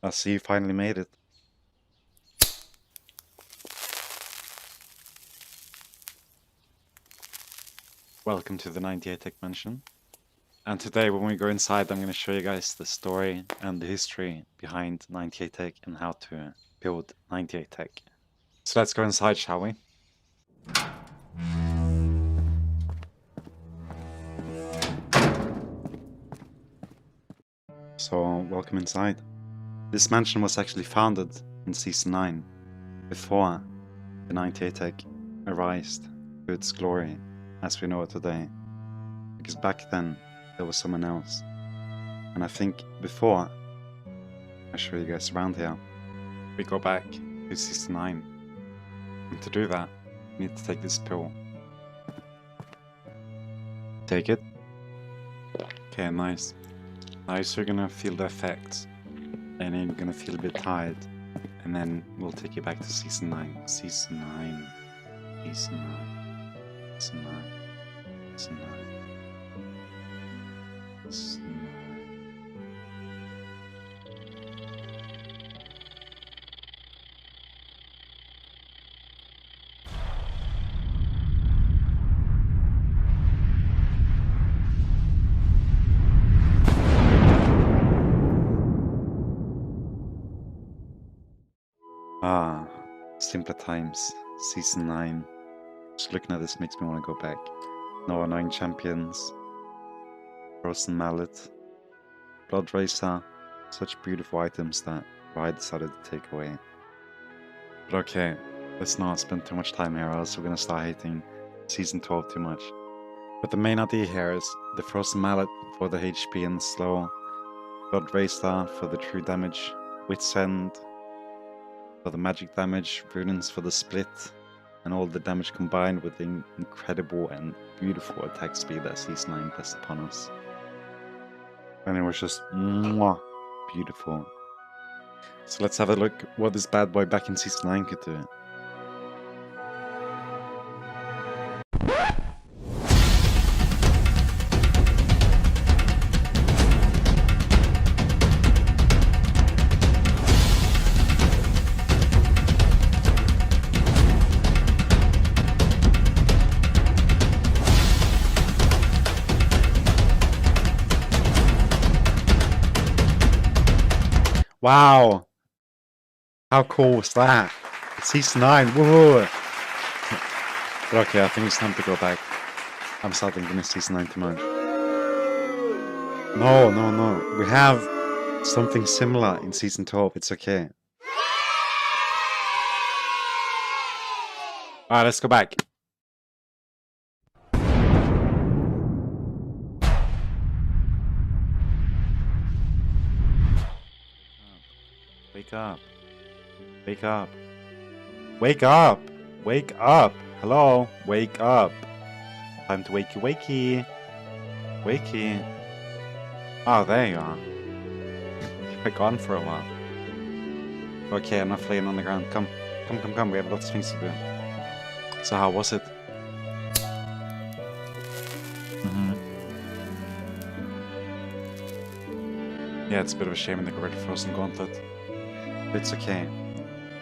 I see you finally made it. Welcome to the 98tech mansion. And today when we go inside, I'm going to show you guys the story and the history behind 98tech and how to build 98tech. So let's go inside, shall we? So, welcome inside. This mansion was actually founded in Season 9, before the 98tech arose to its glory as we know it today. Because back then, there was someone else. And I think before I show you guys around here, we go back to Season 9. And to do that, we need to take this pill. Take it. Okay, nice. Now you're gonna feel the effects. And then you're gonna feel a bit tired. And then we'll take you back to Season 9. Season 9. Season 9. Season 9. Season 9. Season 9. Ah, simpler times. Season 9. Just looking at this makes me want to go back. No annoying champions. Frozen mallet. Blood racer. Such beautiful items that I decided to take away. But okay, let's not spend too much time here, or else we're gonna start hating Season 12 too much. But the main idea here is the Frozen mallet for the HP and slow. Blood racer for the true damage. Wit's end for the magic damage, runes for the split, and all the damage combined with the incredible and beautiful attack speed that Season 9 blessed upon us. And it was just mwah, beautiful. So let's have a look what this bad boy back in Season 9 could do. Wow! How cool was that? It's Season 9, woohoo! But okay, I think it's time to go back. I'm starting to miss Season 9 too much. No. We have something similar in Season 12, it's okay. Alright, let's go back. Wake up. Wake up. Wake up! Wake up! Hello? Wake up! Time to wakey wakey! Wakey! Oh, there you are. You were gone for a while. Okay, enough laying on the ground. Come. We have lots of things to do. So how was it? Yeah, it's a bit of a shame they got rid of Frozen Gauntlet. But it's okay.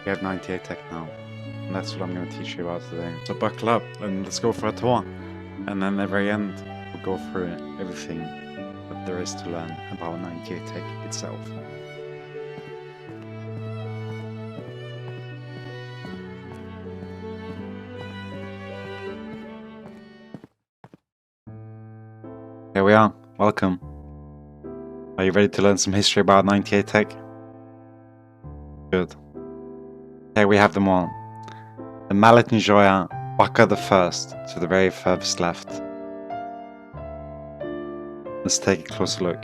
We have 98tech now. And that's what I'm going to teach you about today. So buckle up and let's go for a tour. And then at the very end, we'll go through everything that there is to learn about 98tech itself. Here we are. Welcome. Are you ready to learn some history about 98tech? Good. Here we have them all. The mallet enjoyer, Wackaflcka the First, to the very furthest left. Let's take a closer look.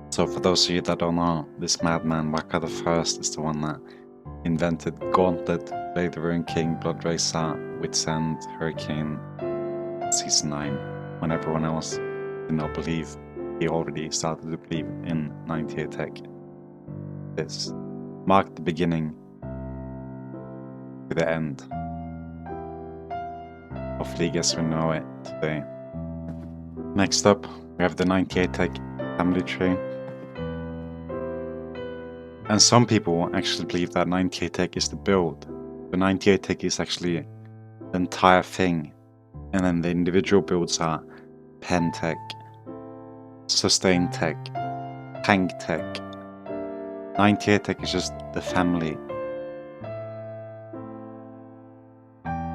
So for those of you that don't know, this madman Wackaflcka the First is the one that invented Gauntlet, Blade the Rune King, Blood Racer, Wit's End, Hurricane, Season 9, when everyone else did not believe. He already started to believe in 98tech. This marked the beginning to the end of League as we know it today. Next up, we have the 98Tech family tree. And some people actually believe that 98Tech is the build. The 98Tech is actually the entire thing. And then the individual builds are PenTek, SUSTAINTek, TankTek. 98Tech is just the family.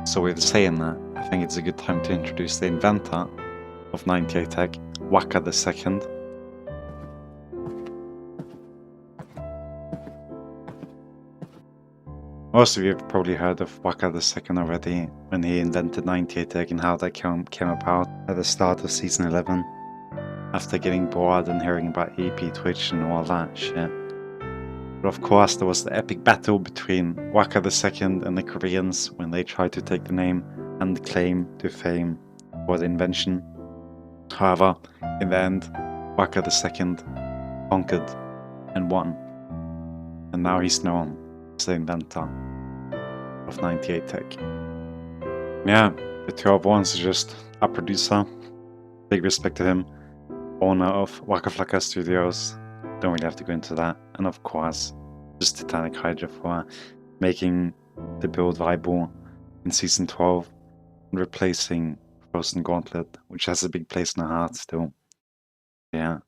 So with saying that, I think it's a good time to introduce the inventor of 98Tech, Wackaflcka II. Most of you have probably heard of Wackaflcka II already, when he invented 98Tech and how that came about at the start of Season 11, after getting bored and hearing about EP, Twitch and all that shit. But of course there was the epic battle between Wackaflcka II and the Koreans when they tried to take the name and claim to fame for the invention. However, in the end, Wackaflcka II conquered and won, and now he's known as the inventor of 98Tech. Yeah, the 2-of-1 is just a producer, big respect to him, owner of Wackaflcka Studios, don't really have to go into that, and of course, just TankTek for making the build viable in Season 12 and replacing Frozen Gauntlet, which has a big place in our hearts still. Yeah,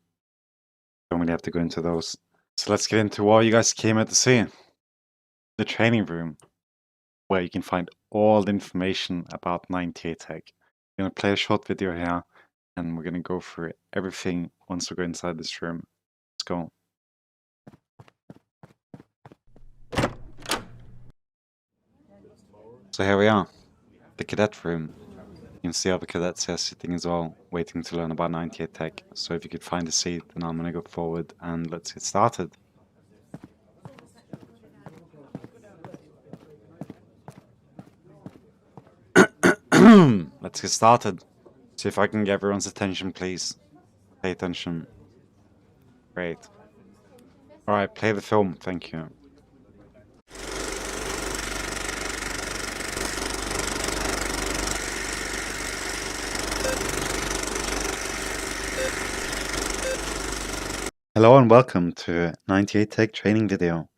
don't really have to go into those. So let's get into what you guys came here to see. The training room, where you can find all the information about 98Tech. I'm going to play a short video here, and we're going to go through everything once we go inside this room. Let's go. So here we are, the cadet room. You can see other cadets here sitting as well, waiting to learn about 98Tech. So if you could find a seat, then I'm going to go forward and let's get started. Let's get started. See if I can get everyone's attention, please. Pay attention. Great. Alright, play the film, thank you. Hello and welcome to 98Tech training video.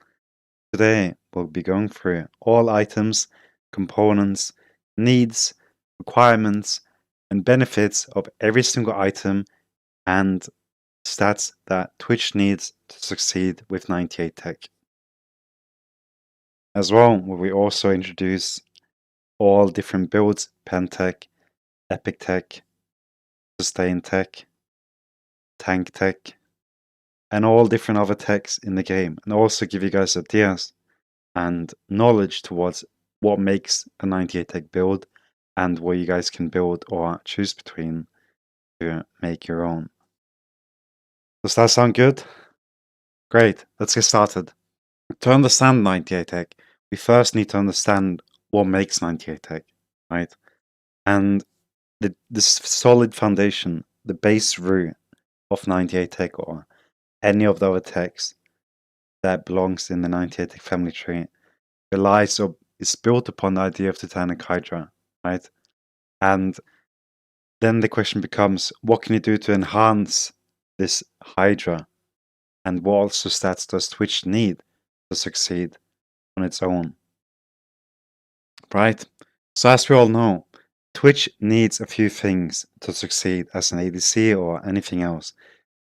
Today we'll be going through all items, components, needs, requirements, and benefits of every single item and stats that Twitch needs to succeed with 98Tech. As well, we also introduce all different builds, PenTek, EpicTek, SUSTAINTek, TankTek, and all different other techs in the game, and also give you guys ideas and knowledge towards what makes a 98Tech build and what you guys can build or choose between to make your own. Does that sound good? Great, let's get started. To understand 98Tech, we first need to understand what makes 98Tech, right? And this solid foundation, the base root of 98Tech or any of the other techs that belongs in the 98Tech family tree relies or is built upon the idea of the Titanic Hydra, right? And then the question becomes, what can you do to enhance this Hydra? And what also stats does Twitch need to succeed on its own? Right? So as we all know, Twitch needs a few things to succeed as an ADC or anything else.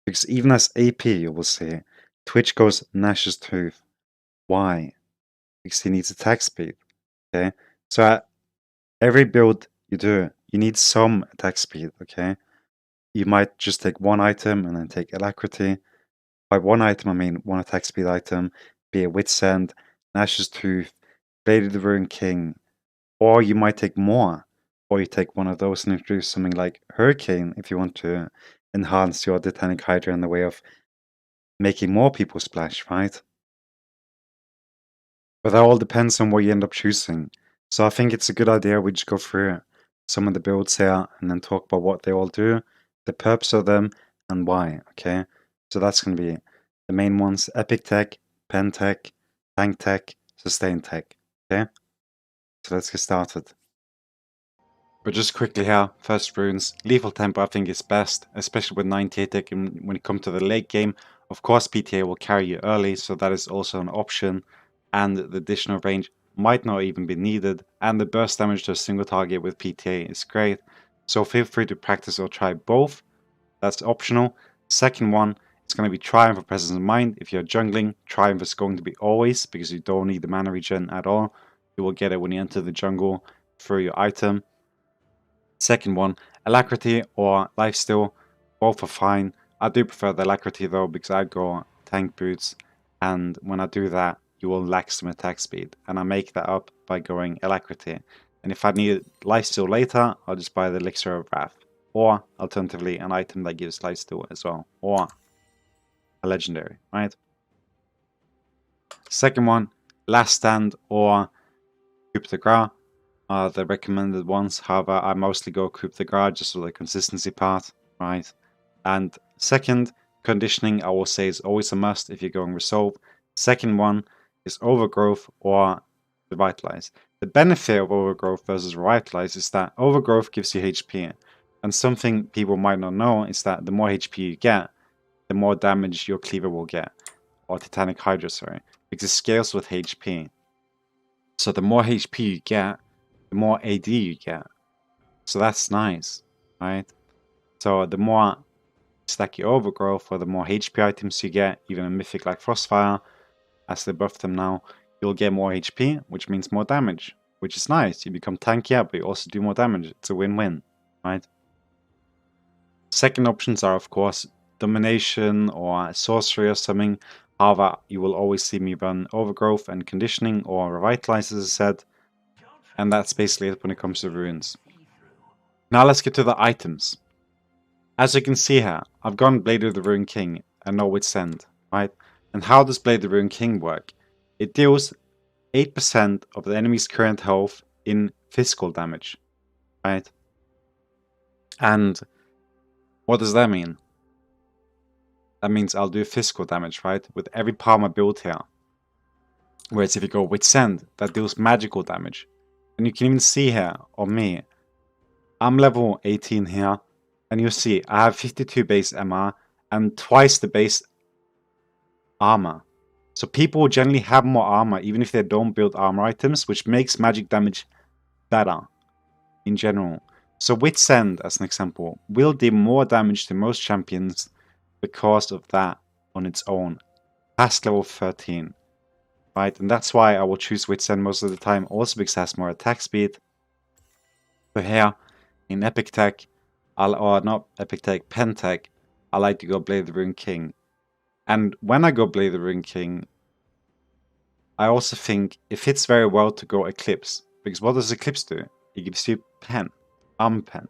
Because even as AP, you will see, Twitch goes Nash's tooth. Why? Because he needs attack speed. Okay? So at every build you do, you need some attack speed, okay? You might just take one item and then take alacrity. By one item, I mean one attack speed item, be it Wit's End, Nash's Tooth, Blade of the Ruined King, or you might take more, or you take one of those and introduce something like Hurricane if you want to enhance your Titanic Hydra in the way of making more people splash, right? But that all depends on what you end up choosing. So I think it's a good idea we just go through some of the builds here and then talk about what they all do, the purpose of them, and why, okay? So that's going to be the main ones, EpicTek, PenTek, TankTek, SUSTAINTek, okay? So let's get started. But just quickly here, first runes, lethal tempo I think is best, especially with 98 and when it comes to the late game. Of course PTA will carry you early, so that is also an option, and the additional range might not even be needed, and the burst damage to a single target with PTA is great, so feel free to practice or try both, that's optional. Second one, it's going to be Triumph of Presence of Mind. If you're jungling, Triumph is going to be always, because you don't need the mana regen at all. You will get it when you enter the jungle through your item. Second one, Alacrity or Lifesteal, both are fine. I do prefer the Alacrity though, because I go tank boots, and when I do that, you will lack some attack speed, and I make that up by going Alacrity. And if I need Lifesteal later, I'll just buy the Elixir of Wrath, or alternatively an item that gives Lifesteal as well, or a legendary, right? Second one, Last Stand or Coup de Grace are the recommended ones. However, I mostly go Coup de Grace just for the consistency part, right? And second, Conditioning I will say is always a must if you're going Resolve. Second one is Overgrowth or Revitalize. The benefit of Overgrowth versus Revitalize is that Overgrowth gives you HP, and something people might not know is that the more HP you get, the more damage your cleaver will get, or Titanic Hydra, sorry, because it scales with HP. So the more HP you get, the more AD you get. So that's nice, right? So the more stack your Overgrowth, or the more HP items you get, even a mythic like Frostfire, as they buff them now, you'll get more HP, which means more damage, which is nice. You become tankier, but you also do more damage. It's a win-win, right? Second options are, of course, Domination or Sorcery or something. However, you will always see me run Overgrowth and Conditioning or Revitalize, as I said. And that's basically it when it comes to runes. Now let's get to the items. As you can see here, I've gone Blade of the Ruined King and no Wit's End, right? And how does Blade of the Ruined King work? It deals 8% of the enemy's current health in physical damage, right? And what does that mean? That means I'll do physical damage, right? With every palm I build here. Whereas if you go Wit's End, that deals magical damage. And you can even see here on me, I'm level 18 here, and you'll see I have 52 base MR and twice the base armor. So people generally have more armor even if they don't build armor items, which makes magic damage better in general. So Wit's End, as an example, will do more damage to most champions because of that on its own, past level 13. Right, and that's why I will choose Wit's End most of the time, also because it has more attack speed. So here, in EpicTek, or not EpicTek, PenTek, I like to go Blade of the Ruined King. And when I go Blade of the Ruined King, I also think it fits very well to go Eclipse. Because what does Eclipse do? It gives you pen, armor pen,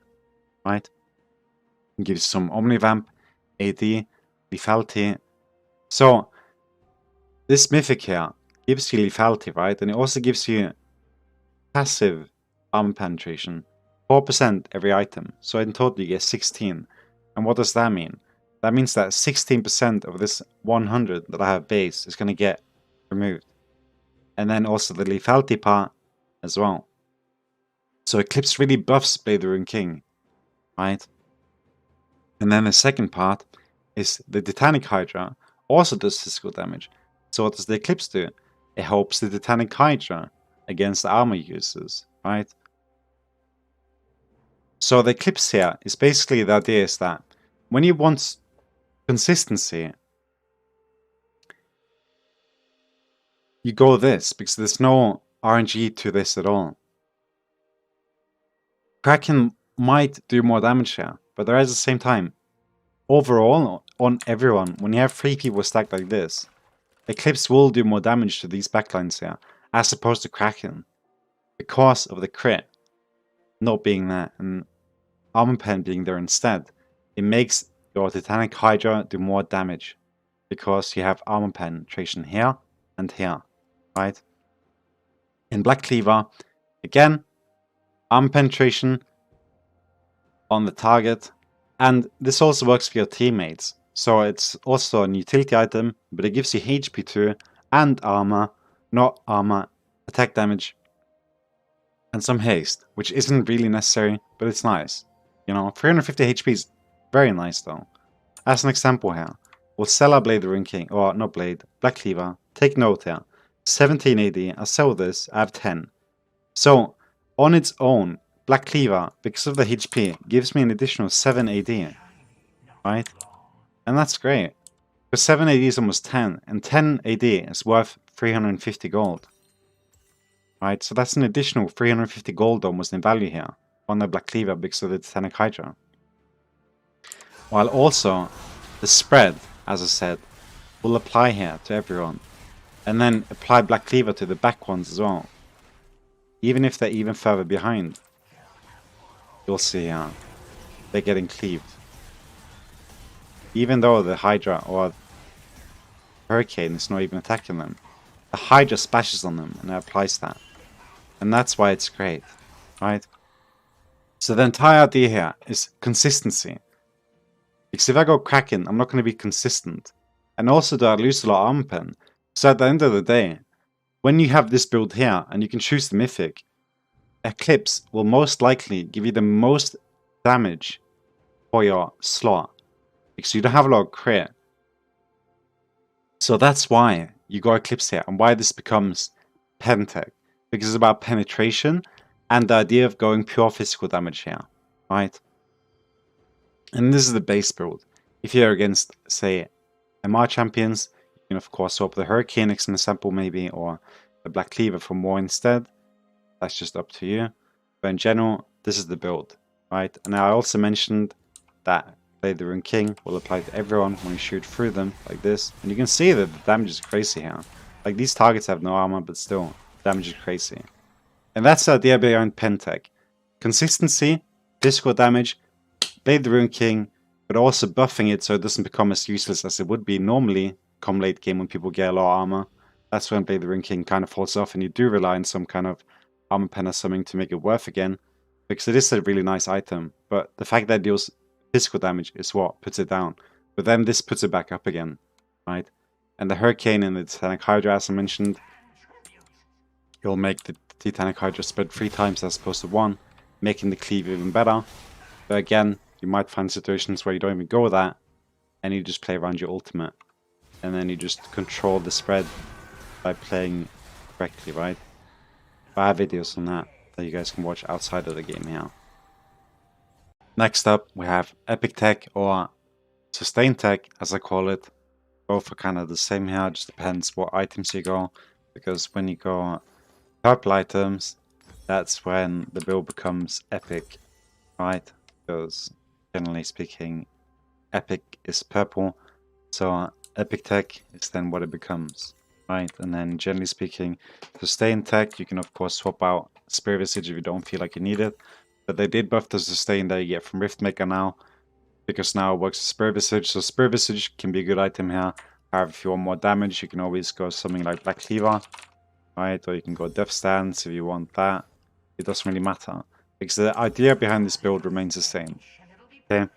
right? It gives some Omnivamp, AD, lethality. So, this mythic here gives you lethality, right? And it also gives you passive armor penetration, 4% every item. So in total you get 16. And what does that mean? That means that 16% of this 100 that I have base is going to get removed. And then also the lethality part as well. So Eclipse really buffs Blade of the Ruined King, right? And then the second part is the Titanic Hydra also does physical damage. So what does the Eclipse do? It helps the Titanic Hydra against the armor users, right? So the Eclipse here is basically the idea is that when you want consistency, you go this, because there's no RNG to this at all. Kraken might do more damage here, but there is at the same time, overall, on everyone, when you have 3 people stacked like this, Eclipse will do more damage to these backlines here, as opposed to Kraken, because of the crit not being there, and Armor Pen being there instead. It makes your Titanic Hydra do more damage, because you have armor penetration here and here, right? In Black Cleaver, again, armor penetration on the target, and this also works for your teammates. So it's also an utility item, but it gives you HP too, and armor, not armor, attack damage, and some haste, which isn't really necessary, but it's nice. You know, 350 HP is very nice though. As an example here, we'll sell our Blade the Rune King, or not Blade, Black Cleaver. Take note here, 17 AD, I sell this, I have 10. So, on its own, Black Cleaver, because of the HP, gives me an additional 7 AD, right? And that's great. Because 7 AD is almost 10, and 10 AD is worth 350 gold. Right, so that's an additional 350 gold almost in value here on the Black Cleaver because of the Titanic Hydra. While also, the spread, as I said, will apply here to everyone. And then apply Black Cleaver to the back ones as well. Even if they're even further behind. You'll see here, they're getting cleaved. Even though the Hydra or Hurricane is not even attacking them. The Hydra splashes on them and it applies that. And that's why it's great, right? So the entire idea here is consistency. Because if I go Kraken, I'm not going to be consistent. And also do I lose a lot of armor pen. So at the end of the day, when you have this build here, and you can choose the mythic, Eclipse will most likely give you the most damage for your slot. Because you don't have a lot of crit. So that's why you go Eclipse here, and why this becomes PenTek. Because it's about penetration, and the idea of going pure physical damage here, right? And this is the base build. If you're against, say, MR champions, you can of course swap the Hurricane as an example maybe, or the Black Cleaver for more instead. That's just up to you. But in general, this is the build, right? And I also mentioned that Blade the Rune King will apply to everyone when you shoot through them, like this. And you can see that the damage is crazy here. Like, these targets have no armor, but still, damage is crazy. And that's the idea behind PenTek. Consistency, physical damage, Blade the Rune King, but also buffing it so it doesn't become as useless as it would be normally come late game when people get a lot of armor. That's when Blade the Rune King kind of falls off and you do rely on some kind of armor pen or something to make it worth again. Because it is a really nice item, but the fact that it deals physical damage is what puts it down. But then this puts it back up again, right? And the Hurricane and the Titanic Hydra, as I mentioned, you'll make the Titanic Hydra spread 3 times as opposed to 1, making the cleave even better. But again, you might find situations where you don't even go with that, and you just play around your ultimate. And then you just control the spread by playing correctly, right? I have videos on that you guys can watch outside of the game here. Next up, we have EpicTek or SUSTAINtek, as I call it. Both are kind of the same here, just depends what items you go. Because when you go purple items, that's when the build becomes epic, right? Because generally speaking, epic is purple, so EpicTek is then what it becomes, right? And then generally speaking, SUSTAINtek, you can of course swap out Spirit Visage if you don't feel like you need it. But they did buff the sustain that you get from Riftmaker now, because now it works with Spirit Visage, so Spirit Visage can be a good item here. However, if you want more damage, you can always go something like Black Cleaver, right? Or you can go Death Stance if you want that. It doesn't really matter, because the idea behind this build remains the same, okay?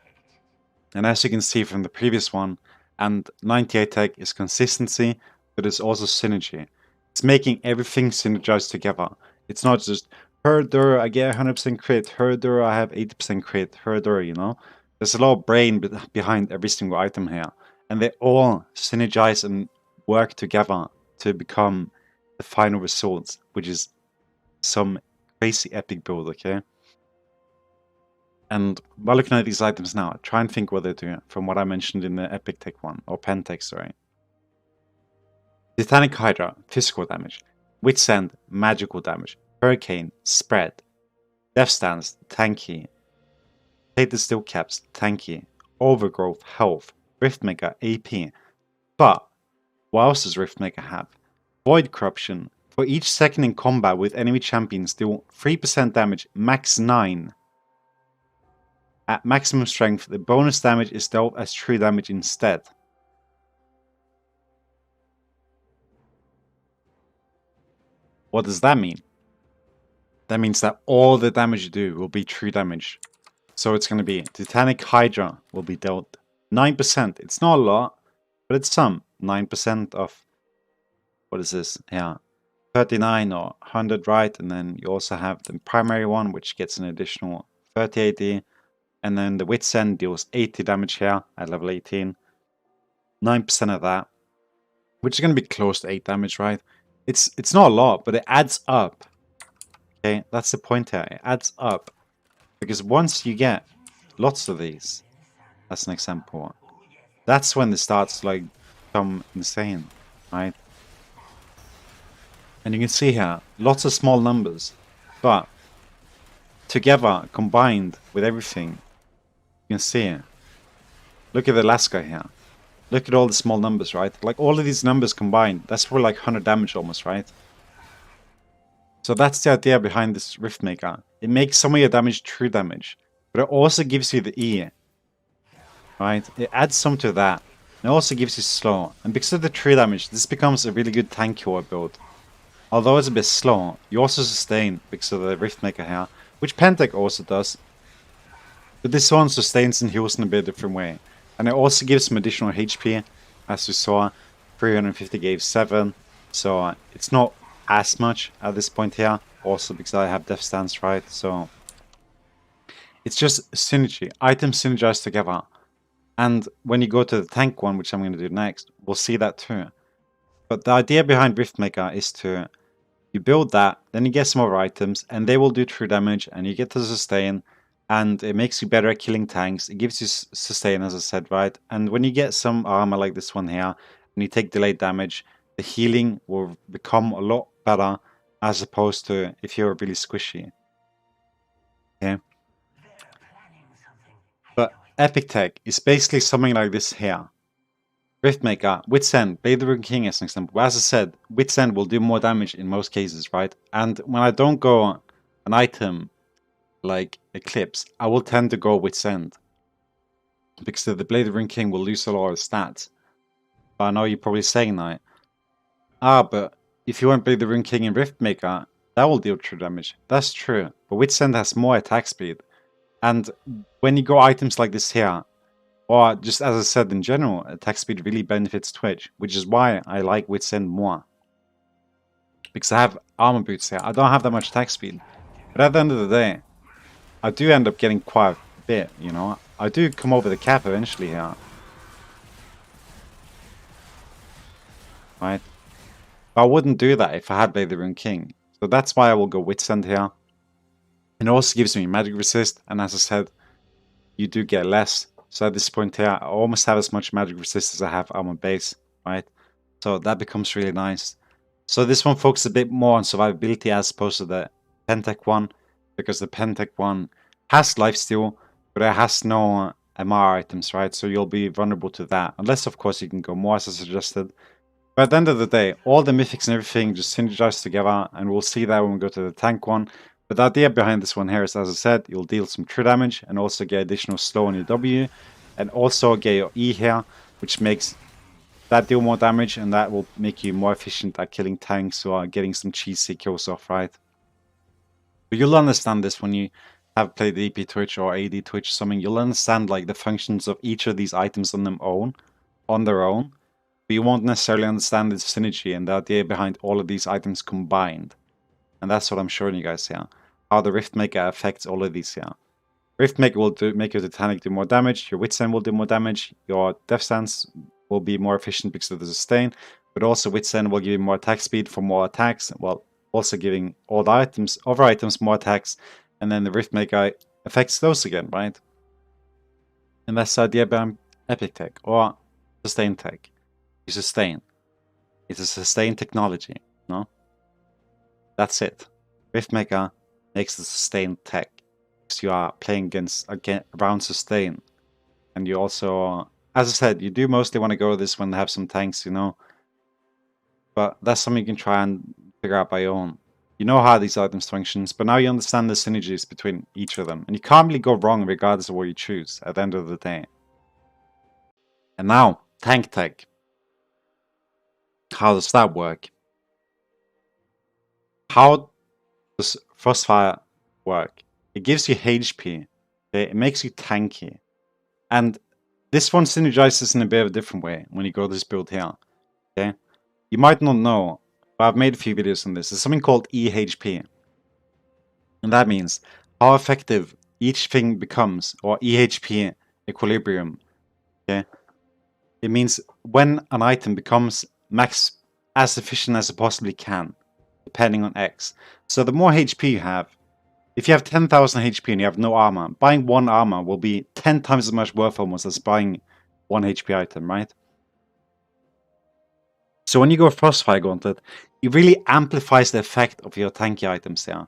And as you can see from the previous one, and 98 tech is consistency, but it's also synergy. It's making everything synergize together. It's not just herder, I get 100% crit, herder, I have 80% crit, herder, you know? There's a lot of brain behind every single item here. And they all synergize and work together to become the final results, which is some crazy epic build, okay? And while looking at these items now, try and think what they're doing from what I mentioned in the EpicTek one, or PenTek, sorry. Titanic Hydra, physical damage. Wit's End, magical damage. Hurricane, spread. Death Stance, tanky. Plated Steel Caps, tanky. Overgrowth, health. Riftmaker, AP. But, what else does Riftmaker have? Void Corruption. For each second in combat with enemy champions, deal 3% damage, max 9. At maximum strength, the bonus damage is dealt as true damage instead. What does that mean? That means that all the damage you do will be true damage. So it's going to be Titanic Hydra will be dealt 9%. It's not a lot, but it's some. 9% of, what is this? Yeah. 39 or 100, right? And then you also have the primary one, which gets an additional 30 AD. And then the Witsend deals 80 damage here at level 18. 9% of that, which is going to be close to 8 damage, right? It's not a lot, but it adds up. Okay, that's the point here. It adds up. Because once you get lots of these, that's an example, that's when it starts to like become insane, right? And you can see here, lots of small numbers, but together, combined with everything, you can see it. Look at the last guy here. Look at all the small numbers, right? Like all of these numbers combined, that's for like 100 damage almost, right? So that's the idea behind this riftmaker. It makes some of your damage true damage, but it also gives you the E, right? It adds some to that. It also gives you slow, and because of the true damage, this becomes a really good tankier build. Although it's a bit slow, you also sustain because of the riftmaker here, which PenTek also does. But this one sustains and heals in a bit different way. And it also gives some additional HP, as you saw, 350 gave 7, so it's not as much at this point here, also because I have death stance, right? So it's just synergy, items synergize together. And when you go to the tank one, which I'm going to do next, we'll see that too. But the idea behind riftmaker is to, you build that, then you get some more items, and they will do true damage, and you get to sustain, and it makes you better at killing tanks. It gives you sustain, as I said, right? And when you get some armor like this one here, and you take delayed damage, the healing will become a lot better, as opposed to if you're really squishy. Okay? But EpicTek is basically something like this here. Riftmaker, Witsend, Blade the Rune King as an example. But as I said, Witsend will do more damage in most cases, right? And when I don't go an item like Eclipse, I will tend to go Witsend. Because the Blade of Rune King will lose a lot of stats. But I know you're probably saying that. But if you want Blade the Rune King and Riftmaker, that will deal true damage. That's true. But Witsend has more attack speed. And when you go items like this here, or just as I said in general, attack speed really benefits Twitch, which is why I like Witsend more. Because I have armor boots here. I don't have that much attack speed. But at the end of the day, I do end up getting quite a bit, you know. I do come over the cap eventually here. Right? But I wouldn't do that if I had Blade the Rune King. So that's why I will go Witsend here. It also gives me magic resist, and as I said, you do get less. So at this point here, I almost have as much magic resist as I have armor base, right? So that becomes really nice. So this one focuses a bit more on survivability as opposed to the PenTek one, because the PenTek one has lifesteal, but it has no MR items, right? So you'll be vulnerable to that, unless of course you can go more as I suggested. But at the end of the day, all the mythics and everything just synergize together, and we'll see that when we go to the tank one. But the idea behind this one here is, as I said, you'll deal some true damage and also get additional slow on your W, and also get your E here, which makes that deal more damage, and that will make you more efficient at killing tanks or getting some cheesy kills off, right? But you'll understand this when you have played EP Twitch or AD Twitch or something. You'll understand like the functions of each of these items on their own. But you won't necessarily understand the synergy and the idea behind all of these items combined. And that's what I'm showing you guys here. How the Riftmaker affects all of these here. Riftmaker will make your Titanic do more damage, your Witsend will do more damage, your Death Stance will be more efficient because of the sustain, but also Witsend will give you more attack speed for more attacks, while also giving all the items, other items more attacks, and then the Riftmaker affects those again, right? And that's the idea behind EpicTek or SustainTek. You sustain. It's a sustain technology, no? That's it. Riftmaker makes the sustain tech. Because you are playing around sustain. And you also, as I said, you do mostly want to go with this when they have some tanks, you know. But that's something you can try and figure out by your own. You know how these items functions, but now you understand the synergies between each of them. And you can't really go wrong regardless of what you choose at the end of the day. And now, TankTek. How does that work? How does Frostfire work? It gives you HP. Okay? It makes you tanky. And this one synergizes in a bit of a different way when you go this build here. Okay? You might not know, But I've made a few videos on this. There's something called EHP. And that means how effective each thing becomes, or EHP equilibrium. Okay? It means when an item becomes max as efficient as it possibly can, depending on X. So the more HP you have, if you have 10,000 HP and you have no armor, buying one armor will be 10 times as much worth almost as buying one HP item, right? So when you go Frostfire Gauntlet, it really amplifies the effect of your tanky items there.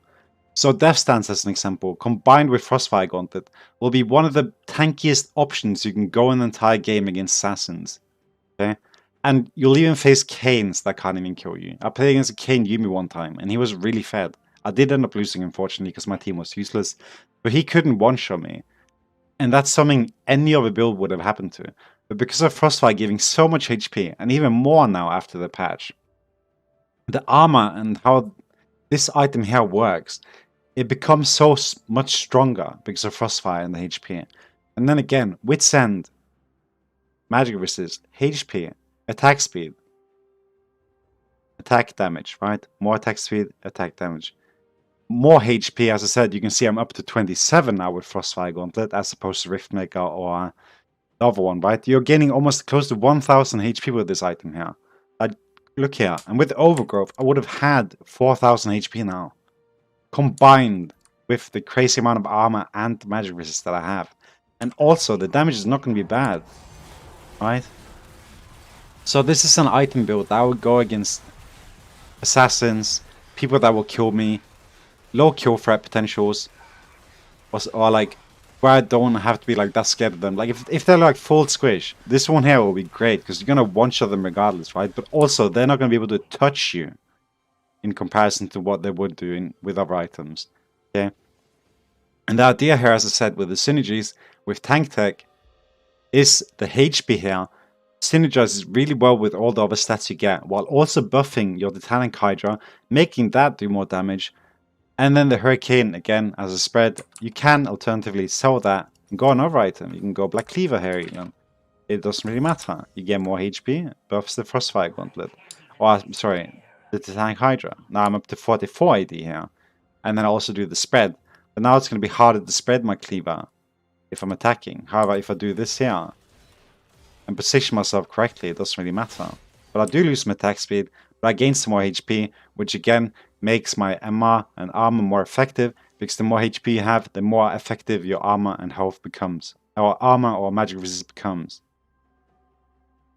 So Death Stance, as an example, combined with Frostfire Gauntlet, will be one of the tankiest options you can go in the entire game against assassins. Okay? And you'll even face Kanes that can't even kill you. I played against a Kane Yumi one time, and he was really fed. I did end up losing, unfortunately, because my team was useless, but he couldn't one-shot me. And that's something any other build would have happened to. But because of Frostfire giving so much HP, and even more now after the patch, the armor and how this item here works, it becomes so much stronger because of Frostfire and the HP. And then again, Wit's End, Magic Resist, HP, attack speed, attack damage, right? More attack speed, attack damage. More HP, as I said, you can see I'm up to 27 now with Frostfire Gauntlet, as opposed to Riftmaker or the other one, right? You're gaining almost close to 1000 HP with this item here. Look here, and with Overgrowth, I would have had 4000 HP now, combined with the crazy amount of armor and magic resist that I have. And also, the damage is not going to be bad, right? So this is an item build that would go against assassins, people that will kill me, low kill threat potentials, or like where I don't have to be like that scared of them. Like if they're like full squish, this one here will be great because you're gonna one-shot them regardless, right? But also they're not gonna be able to touch you in comparison to what they would do with other items. Okay. And the idea here, as I said, with the synergies with TankTek is the HP here synergizes really well with all the other stats you get, while also buffing your Titanic Hydra, making that do more damage. And then the Hurricane, again, as a spread, you can alternatively sell that and go another item. You can go Black Cleaver here, you know. It doesn't really matter. You get more HP, buffs the Frostfire Gauntlet. Or, sorry, the Titanic Hydra. Now I'm up to 44 AD here. And then I also do the spread. But now it's going to be harder to spread my Cleaver if I'm attacking. However, if I do this here and position myself correctly, it doesn't really matter. But I do lose some attack speed, but I gain some more HP, which again makes my MR and armor more effective, because the more HP you have, the more effective your armor and health becomes, or armor or magic resist becomes.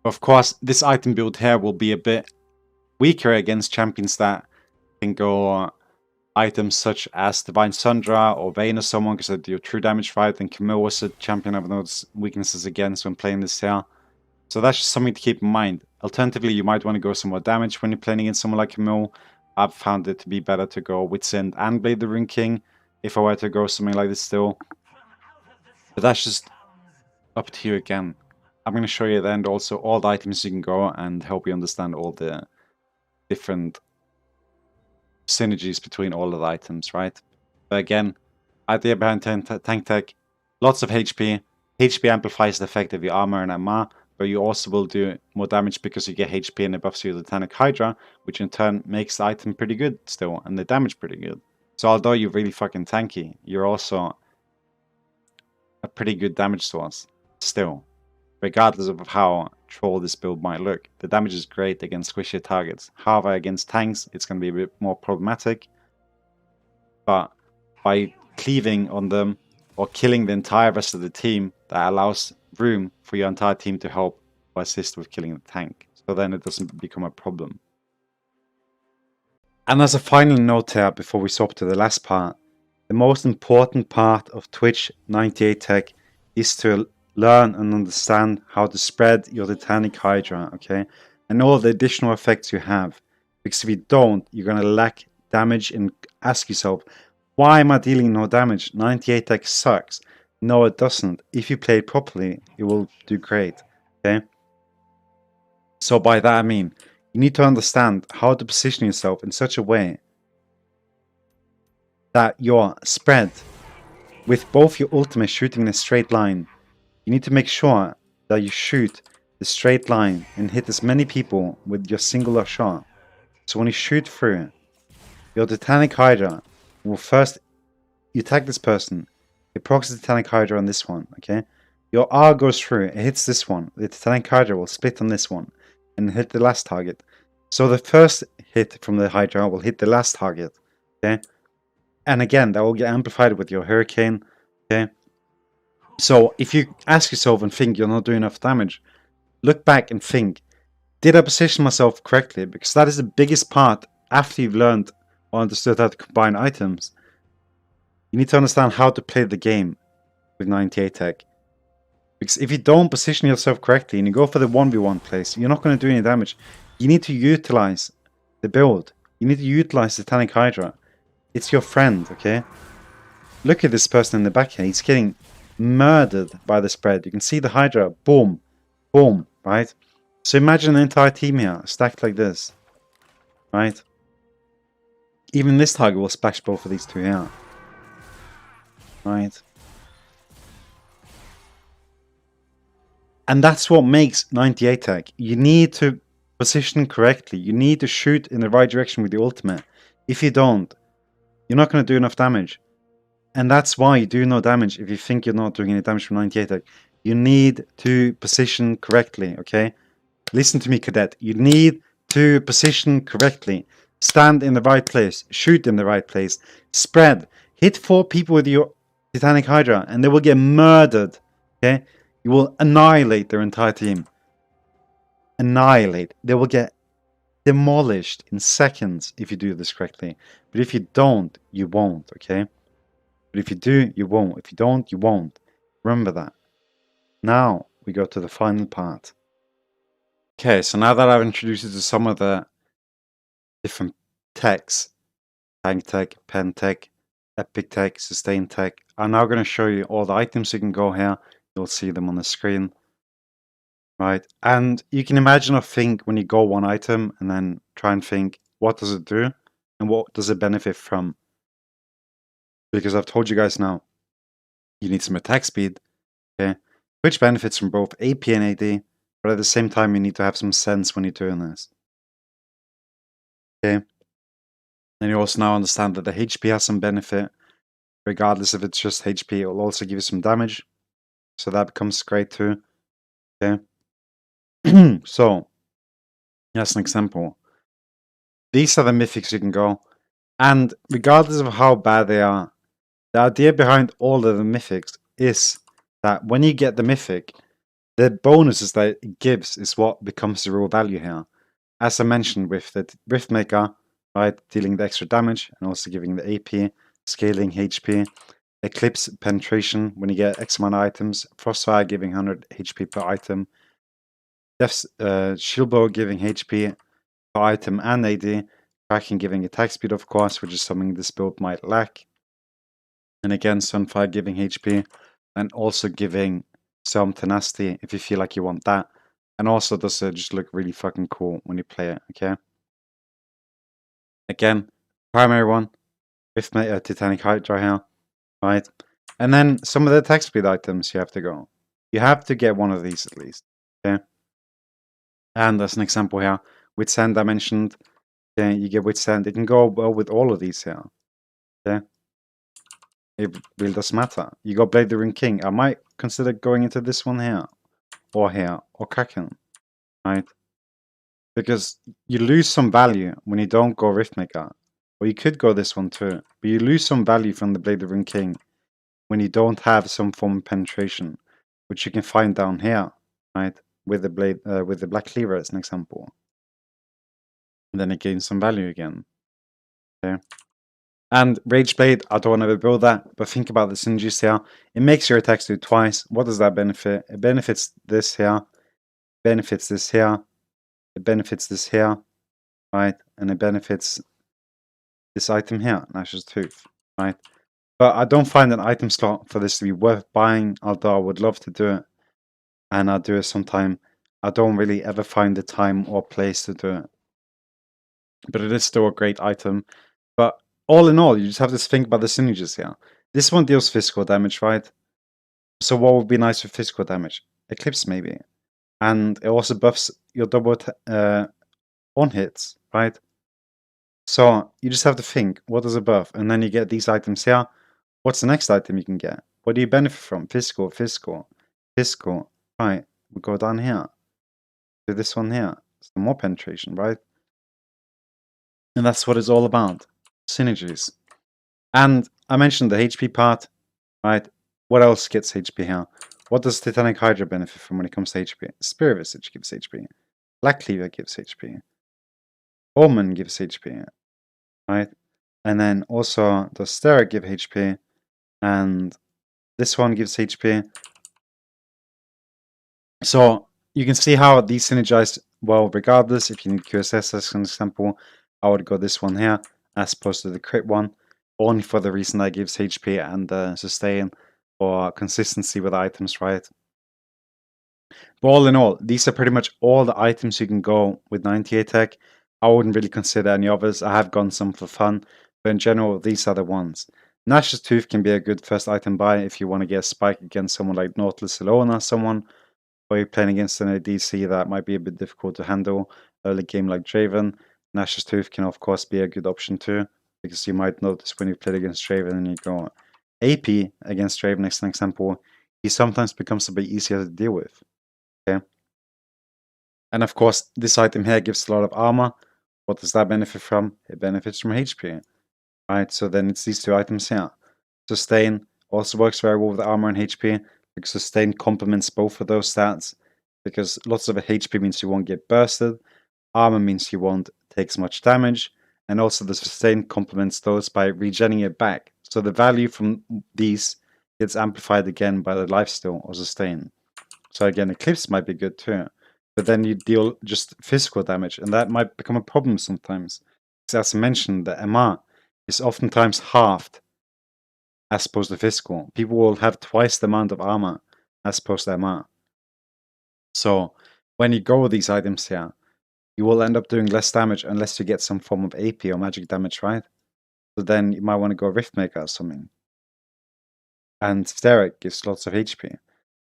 Of course, this item build here will be a bit weaker against champions that can go items such as Divine Sundra or Vayne or someone, because they do true damage fight, and Camille was a champion I've noticed weaknesses against when playing this here. So that's just something to keep in mind. Alternatively, you might want to go some more damage when you're playing against someone like Camille. I've found it to be better to go Wit's End and Blade the Rune King if I were to go something like this still. But that's just up to you again. I'm going to show you at the end also all the items you can go and help you understand all the different synergies between all of the items, right? But again, idea behind TankTek, lots of HP. HP amplifies the effect of your armor and MR, but you also will do more damage because you get HP and it buffs you the Titanic Hydra, which in turn makes the item pretty good still, and the damage pretty good. So although you're really fucking tanky, you're also a pretty good damage source still, regardless of how troll this build might look. The damage is great against squishy targets. However, against tanks, it's going to be a bit more problematic. But by cleaving on them or killing the entire rest of the team, that allows room for your entire team to help or assist with killing the tank. So then it doesn't become a problem. And as a final note here, before we swap to the last part, the most important part of Twitch 98Tech is to learn and understand how to spread your Titanic Hydra, okay? And all the additional effects you have. Because if you don't, you're going to lack damage and ask yourself, why am I dealing no damage? 98Tech sucks. No, it doesn't. If you play it properly, it will do great, okay? So by that I mean, you need to understand how to position yourself in such a way that your spread, with both your ultimate shooting in a straight line, you need to make sure that you shoot the straight line and hit as many people with your singular shot So when you shoot through, your Titanic Hydra will first, you tag this person, it procs the Titanic Hydra on this one, okay? Your R goes through, it hits this one. The Titanic Hydra will split on this one and hit the last target. So the first hit from the Hydra will hit the last target, okay? And again, that will get amplified with your Hurricane, okay? So if you ask yourself and think you're not doing enough damage, look back and think, did I position myself correctly? Because that is the biggest part after you've learned or understood how to combine items. You need to understand how to play the game with 98Tech. Because if you don't position yourself correctly and you go for the 1v1 place, you're not going to do any damage. You need to utilize the build. You need to utilize the Titanic Hydra. It's your friend, okay? Look at this person in the back here. He's getting murdered by the spread. You can see the Hydra. Boom. Boom. Right? So imagine an entire team here stacked like this. Right? Even this target will splash both of these two here. Right? And that's what makes 98Tech. You need to position correctly. You need to shoot in the right direction with the ultimate. If you don't, you're not going to do enough damage. And that's why you do no damage if you think you're not doing any damage from 98Tech. You need to position correctly, okay? Listen to me, cadet. You need to position correctly. Stand in the right place. Shoot in the right place. Spread. Hit 4 people with your Titanic Hydra and they will get murdered, okay? You will annihilate their entire team. Annihilate. They will get demolished in seconds if you do this correctly. But if you don't, you won't, okay? But if you do, you won't. If you don't, you won't. Remember that. Now, we go to the final part. Okay, so now that I've introduced you to some of the different techs, TankTek, PenTek, EpicTek, SUSTAINtek, I'm now going to show you all the items you can go here. You'll see them on the screen. Right, and you can imagine or think when you go one item and then try and think, what does it do? And what does it benefit from? Because I've told you guys now, you need some attack speed, okay? Which benefits from both AP and AD, but at the same time, you need to have some sense when you're doing this. Okay? And you also now understand that the HP has some benefit, regardless if it's just HP, it will also give you some damage. So that becomes great too. Okay? So, that's an example. These are the mythics you can go. And regardless of how bad they are, the idea behind all of the mythics is that when you get the mythic, the bonuses that it gives is what becomes the real value here. As I mentioned with the riftmaker, right, dealing the extra damage and also giving the AP, scaling HP, Eclipse penetration when you get X amount of items, Frostfire giving 100 HP per item, Death's shield bow giving HP per item and AD, kraken giving attack speed of course, which is something this build might lack. And again, Sunfire giving HP and also giving some tenacity if you feel like you want that. And also does just look really fucking cool when you play it, okay? Again, primary one with Titanic Hydra here, right? And then some of the attack speed items you have to go. You have to get one of these at least, okay? And as an example here, Withstand I mentioned, okay, you get Withstand. It can go well with all of these here, okay? It really does matter. You got Blade the Ring King. I might consider going into this one here, or Kraken, right? Because you lose some value when you don't go Riftmaker. Or you could go this one too, but you lose some value from the Blade the Ring King when you don't have some form of penetration, which you can find down here, right? With the blade, with the Black Cleaver as an example. And then it gains some value again. Okay. And Rage Blade, I don't want to build that, but think about the synergies here. It makes your attacks do twice. What does that benefit? It benefits this here, benefits this here, it benefits this here, right? And it benefits this item here, Nash's Tooth, right? But I don't find an item slot for this to be worth buying, although I would love to do it. And I'll do it sometime. I don't really ever find the time or place to do it. But it is still a great item. But all in all, you just have to think about the synergies here. This one deals physical damage, right? So what would be nice for physical damage? Eclipse maybe. And it also buffs your double on hits, right? So you just have to think, what is above? And then you get these items here. What's the next item you can get? What do you benefit from? Physical, physical, physical. Right, we go down here to this one here. Some more penetration, right? And that's what it's all about. Synergies. And I mentioned the HP part, right? What else gets HP here? What does Titanic Hydra benefit from when it comes to HP? Spirit Visage gives HP. Black Cleaver gives HP. Omen gives HP, right? And then also does Steric give HP? And this one gives HP. So you can see how these synergize well regardless. If you need QSS as an example, I would go this one here as opposed to the crit one, only for the reason that it gives HP and sustain or consistency with items, right? But all in all, these are pretty much all the items you can go with 98 tech. I wouldn't really consider any others. I have gone some for fun, but in general, these are the ones. Nash's Tooth can be a good first item buy if you want to get a spike against someone like Nautilus alone or someone, or you're playing against an ADC that might be a bit difficult to handle early game like Draven. Nash's Tooth can of course be a good option too, because you might notice when you play against Draven and you go AP against Draven, as an example, he sometimes becomes a bit easier to deal with. Okay. And of course, this item here gives a lot of armor. What does that benefit from? It benefits from HP. Right, so then it's these two items here. Sustain also works very well with armor and HP, because sustain complements both of those stats. Because lots of HP means you won't get bursted, armor means you won't take as much damage, and also the sustain complements those by regenerating it back. So the value from these gets amplified again by the lifesteal or sustain. So again, Eclipse might be good too. But then you deal just physical damage, and that might become a problem sometimes. Because as mentioned, the MR is oftentimes halved as opposed to physical. People will have twice the amount of armor as opposed to MR. So when you go with these items here, you will end up doing less damage unless you get some form of AP or magic damage, right? So then you might want to go Riftmaker or something. And Steric gives lots of HP.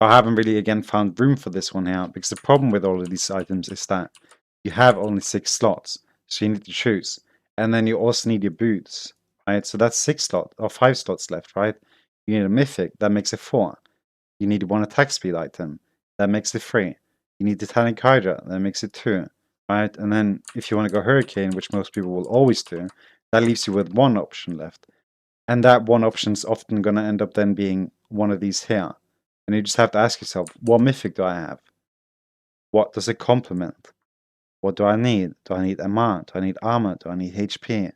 I haven't really, again, found room for this one here, because the problem with all of these items is that you have only 6 slots, so you need to choose. And then you also need your boots, right? So that's 6 slots, or 5 slots left, right? You need a mythic, that makes it 4. You need one attack speed item, that makes it 3. You need the Titanic Hydra, that makes it 2, right? And then if you want to go Hurricane, which most people will always do, that leaves you with 1 option left. And that 1 option is often going to end up then being one of these here. And you just have to ask yourself, what mythic do I have? What does it complement? What do I need? Do I need MR? Do I need armor? Do I need HP?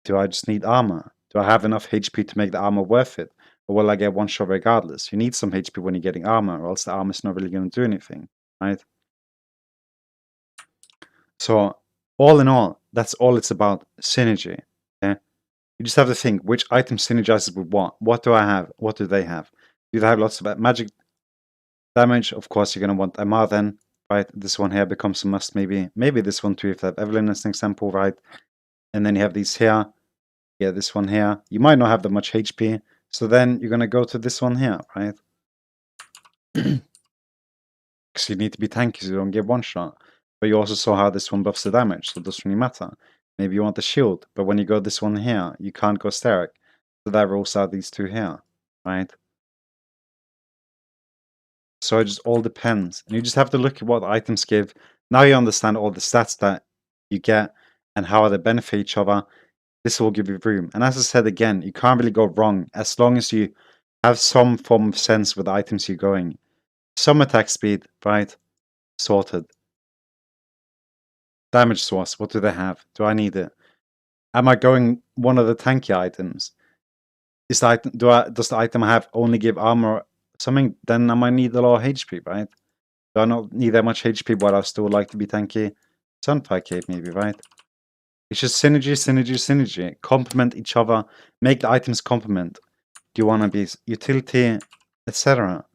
Do I just need armor? Do I have enough HP to make the armor worth it? Or will I get one shot regardless? You need some HP when you're getting armor, or else the armor's not really going to do anything, right? So, all in all, that's all it's about, synergy. Okay? You just have to think, which item synergizes with what? What do I have? What do they have? Do they have lots of magic damage? Of course, you're going to want MR then, right? This one here becomes a must, maybe. Maybe this one too, if they have Evelyn as an example, right? And then you have these here. Yeah, this one here. You might not have that much HP, so then you're going to go to this one here, right? Because you need to be tanky so you don't get one shot. But you also saw how this one buffs the damage, so it doesn't really matter. Maybe you want the shield, but when you go this one here, you can't go Steric. So that rules out these two here, right? So it just all depends. And you just have to look at what items give. Now you understand all the stats that you get and how they benefit each other. This will give you room. And as I said again, you can't really go wrong as long as you have some form of sense with the items you're going. Some attack speed, right? Sorted. Damage source, what do they have? Do I need it? Am I going one of the tanky items? Is the item, does the item have only give armor something? Then I might need a lot of HP, right? Do I not need that much HP, but I still like to be tanky? Sunfire Cape maybe, right? It's just synergy, synergy, synergy. Complement each other. Make the items complement. Do you want to be utility, etc.?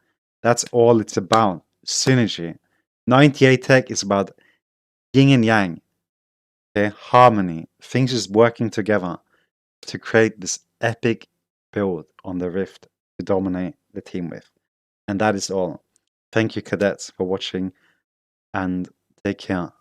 That's all it's about. Synergy. 98 tech is about yin and yang. Okay? Harmony. Things just working together to create this epic build on the Rift to dominate the team with. And that is all. Thank you, cadets, for watching, and take care.